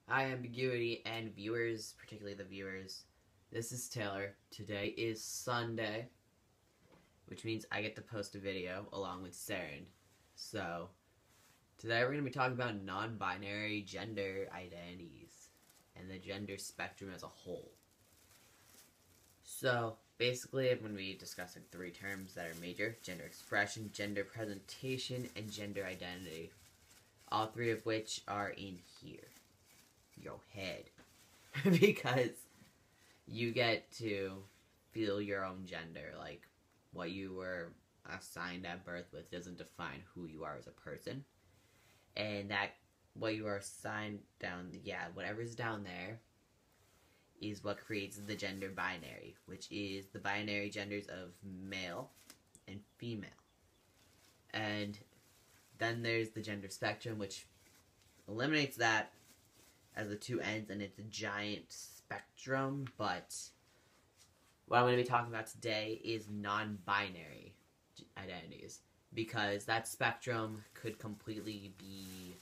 Hi, Ambiguity and viewers, particularly the viewers. This is Taylor. Today is Sunday, which means I get to post a video along with Saren. So, today we're going to be talking about non-binary gender identities and the gender spectrum as a whole. So, basically, I'm going to be discussing three terms that are major: gender expression, gender presentation, and gender identity. All three of which are in here. Your head. Because you get to feel your own gender. Like, what you were assigned at birth with doesn't define who you are as a person. And that, what you are assigned down, whatever's down there is what creates the gender binary, which is the binary genders of male and female. And then there's the gender spectrum, which eliminates that as the two ends, and it's a giant spectrum. But what I'm going to be talking about today is non-binary identities, because that spectrum could completely be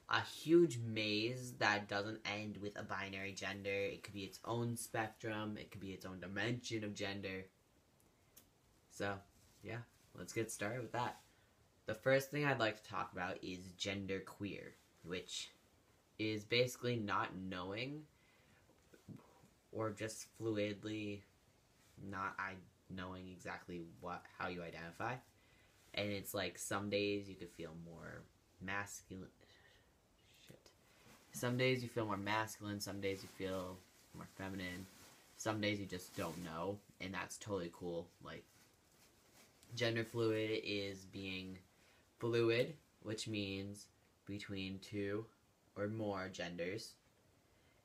a huge maze that doesn't end with a binary gender. It could be its own spectrum, it could be its own dimension of gender. So, yeah, let's get started with that. The first thing I'd like to talk about is genderqueer, which is basically not knowing, or just fluidly not knowing exactly how you identify. And it's like, some days you could feel more masculine. Some days you feel more masculine, some days you feel more feminine, some days you just don't know, and that's totally cool. Like, gender fluid is being fluid, which means between two or more genders,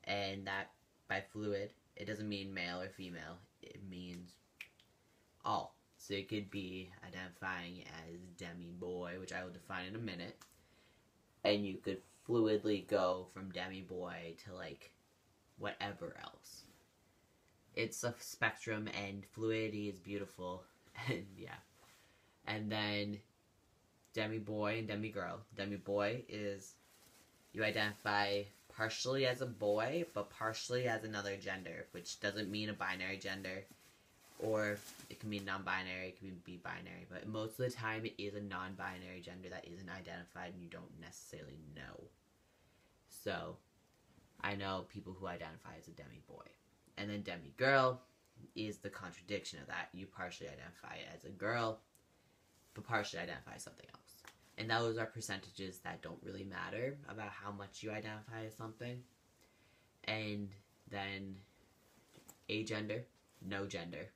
and that, by fluid, it doesn't mean male or female, it means all. So it could be identifying as demi-boy, which I will define in a minute, and you could fluidly go from demi-boy to, like, whatever else. It's a spectrum, and fluidity is beautiful, and yeah. And then demi-boy and demi-girl. Demi-boy is you identify partially as a boy, but partially as another gender, which doesn't mean a binary gender, or it can mean non-binary, it can be binary, but most of the time it is a non-binary gender that isn't identified and you don't necessarily know. So, I know people who identify as a demi-boy. And then demi-girl is the contradiction of that. You partially identify as a girl, but partially identify as something else. And those are percentages that don't really matter about how much you identify as something. And then agender, no gender.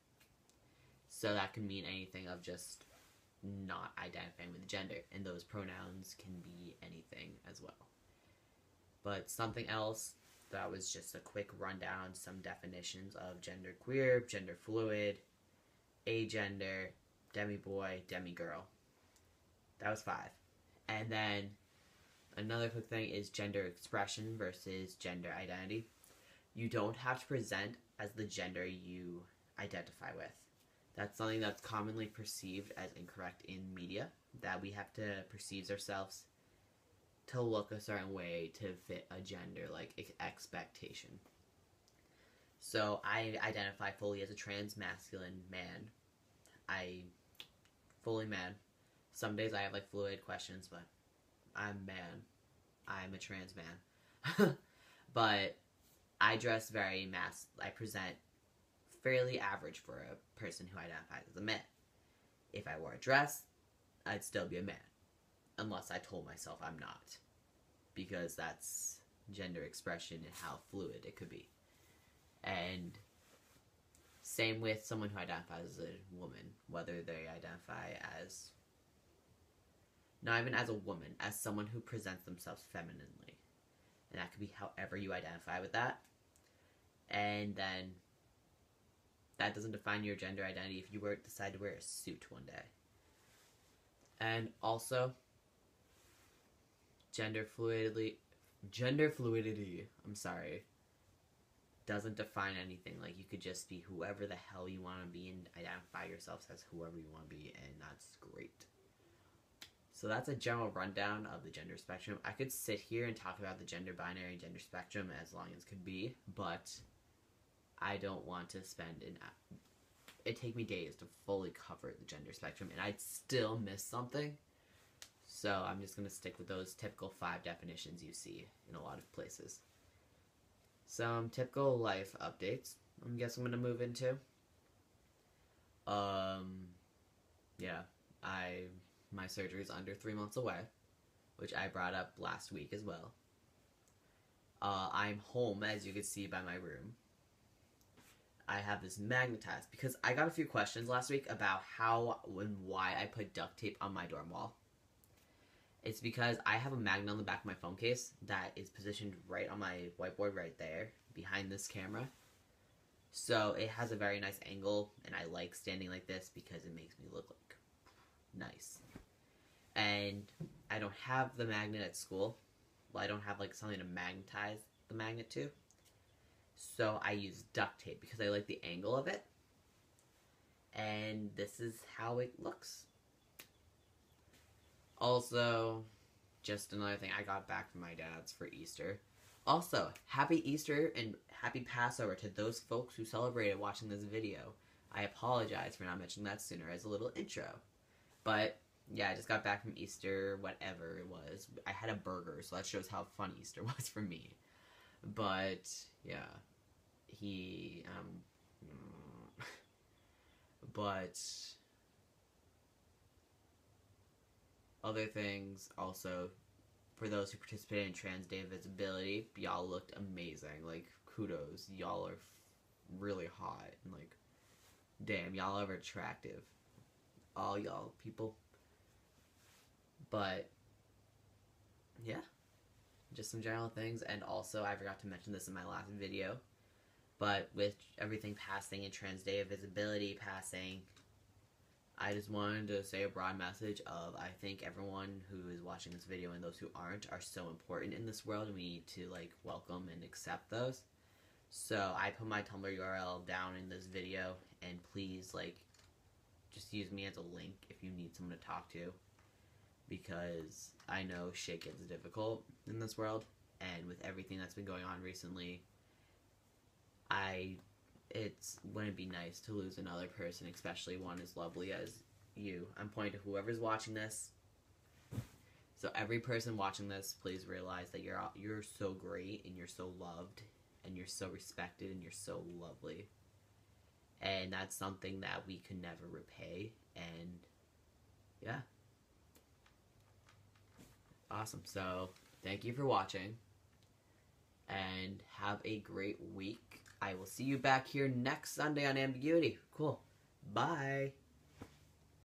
So that can mean anything of just not identifying with gender. And those pronouns can be anything as well. But something else, that was just a quick rundown, some definitions of genderqueer, gender fluid, agender, demi-boy, demi-girl. That was 5. And then another quick thing is gender expression versus gender identity. You don't have to present as the gender you identify with. That's something that's commonly perceived as incorrect in media, that we have to perceive ourselves to look a certain way to fit a gender, like expectation. So I identify fully as a trans masculine man. Fully man. Some days I have like fluid questions, but I'm man. I'm a trans man. But I dress very I present fairly average for a person who identifies as a man. If I wore a dress, I'd still be a man. Unless I told myself I'm not. Because that's gender expression and how fluid it could be. And same with someone who identifies as a woman, whether they identify as, not even as a woman, as someone who presents themselves femininely. And that could be however you identify with that. And then that doesn't define your gender identity if you decide to wear a suit one day. And also, gender fluidity, doesn't define anything. Like, you could just be whoever the hell you want to be and identify yourself as whoever you want to be, and that's great. So that's a general rundown of the gender spectrum. I could sit here and talk about the gender binary and gender spectrum as long as could be, but I don't want to spend it'd take me days to fully cover the gender spectrum, and I'd still miss something. So I'm just going to stick with those typical 5 definitions you see in a lot of places. Some typical life updates I guess I'm going to move into. Yeah, my surgery is under 3 months away, which I brought up last week as well. I'm home, as you can see by my room. I have this magnetized, because I got a few questions last week about how and why I put duct tape on my dorm wall. It's because I have a magnet on the back of my phone case that is positioned right on my whiteboard right there, behind this camera. So it has a very nice angle, and I like standing like this because it makes me look like nice. And I don't have the magnet at school. Well, I don't have like something to magnetize the magnet to. So I use duct tape because I like the angle of it. And this is how it looks. Also, just another thing, I got back from my dad's for Easter. Also, happy Easter and happy Passover to those folks who celebrated watching this video. I apologize for not mentioning that sooner as a little intro. But, yeah, I just got back from Easter, whatever it was. I had a burger, so that shows how fun Easter was for me. But, yeah, but other things also, for those who participated in Trans Day of Visibility, y'all looked amazing. Like, kudos. Y'all are really hot. And, like, damn, y'all are attractive. All y'all people. But, yeah. Just some general things. And also, I forgot to mention this in my last video, but with everything passing and Trans Day of Visibility passing, I just wanted to say a broad message of, I think everyone who is watching this video and those who aren't are so important in this world, and we need to, like, welcome and accept those. So I put my Tumblr URL down in this video, and please, like, just use me as a link if you need someone to talk to, because I know shit gets difficult in this world, and with everything that's been going on recently, it wouldn't be nice to lose another person, especially one as lovely as you. I'm pointing to whoever's watching this. So every person watching this, please realize that you're so great, and you're so loved, and you're so respected, and you're so lovely. And that's something that we can never repay. And yeah. Awesome. So thank you for watching, and have a great week. I will see you back here next Sunday on Ambiguity. Cool. Bye.